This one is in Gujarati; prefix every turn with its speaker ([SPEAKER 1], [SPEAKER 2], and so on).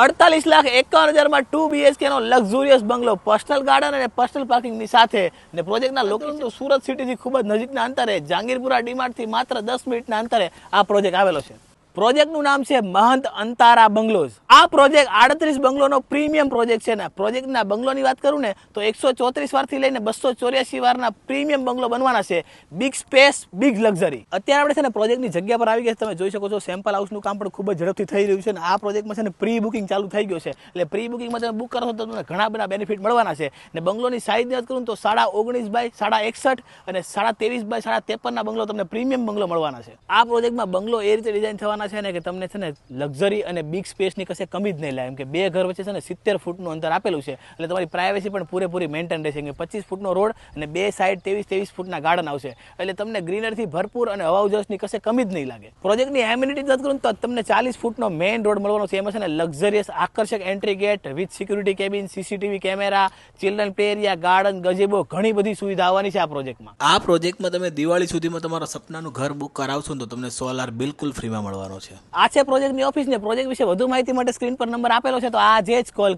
[SPEAKER 1] 48,51,000 માં 2 BHK નો લક્ઝુરિયસ બંગલો, પર્સનલ ગાર્ડન અને પર્સનલ પાર્કિંગની સાથે ને પ્રોજેક્ટના લોકેશન તો સુરત સિટીથી ખૂબ જ નજીકના અંતરે, જહાંગીરપુરા ડીમાર્ટથી માત્ર 10 મિનિટના અંતરે આ પ્રોજેક્ટ આવેલો છે. પ્રોજેક્ટનું નામ છે મહંત અંતારા બંગલોઝ. આ પ્રોજેક્ટ 38 બંગલોનો પ્રીમિયમ પ્રોજેક્ટ છે ને પ્રોજેક્ટના બંગલોની વાત કરું ને તો 134 વારથી લઈને 284 વારના પ્રીમિયમ બંગલો બનવાના છે. Big space, big luxury. અત્યારે આપણે છે ને પ્રોજેક્ટની જગ્યા પર આવી ગયા, તમે જોઈ શકો છો સેમ્પલ હાઉસનું કામ પણ ખૂબ જ ઝડપથી થઈ રહ્યું છે. અને આ પ્રોજેક્ટમાં છે ને પ્રી બુકિંગ ચાલુ થઈ ગયો છે. એટલે પ્રી બુકિંગમાં તમે બુક કરો તો તમને ઘણા બધા બેનિફિટ મળવાના છે. ને બંગલોની સાઇઝની વાત કરું તો 19.5 બાય 61 અને 23.5 બાય 53 ના બંગલો તમને પ્રીમિયમ બંગલો મળવાના છે. આ પ્રોજેક્ટમાં બંગલો એ રીતે ડિઝાઇન થવાના છે ને કે તમને છે ને લક્ઝરી અને બિગ સ્પેસની કશે કમી જ નહીં લાગે. એમ કે બે ઘર વચ્ચે છે ને 70 ફૂટનું અંતર આપેલું છે. એટલે તમારી પ્રાઇવેસી પણ પૂરેપૂરી મેન્ટેન રહેશે. કે 25 ફૂટનો રોડ અને બે સાઈડ 23 ફૂટના ગાર્ડન આવશે. એટલે તમને ગ્રીનરીથી ભરપૂર અને હવા ઉજાસની કશે કમી જ નહીં લાગે. પ્રોજેક્ટની એમ્યુનિટી વાત કરું તો તમને 40 ફૂટનો મેઇન રોડ મળવાનો છે. એમાં છે ને લક્ઝરિયસ આકર્ષક entry gate with security cabin, CCTV camera, children play area, garden, gazebo, ઘણી બધી સુવિધા આવવાની છે આ પ્રોજેક્ટમાં. આ પ્રોજેક્ટમાં તમે દિવાળી સુધીમાં તમારા સપનાનું ઘર બુક કરાવશો તો તમને સોલાર બિલકુલ ફ્રીમાં મળવાનો છે. આ છે પ્રોજેક્ટની ઓફિસ ને પ્રોજેક્ટ વિશે વધુ માહિતી માટે સ્ક્રીન પર નંબર આપેલો છે, તો આજે જ કોલ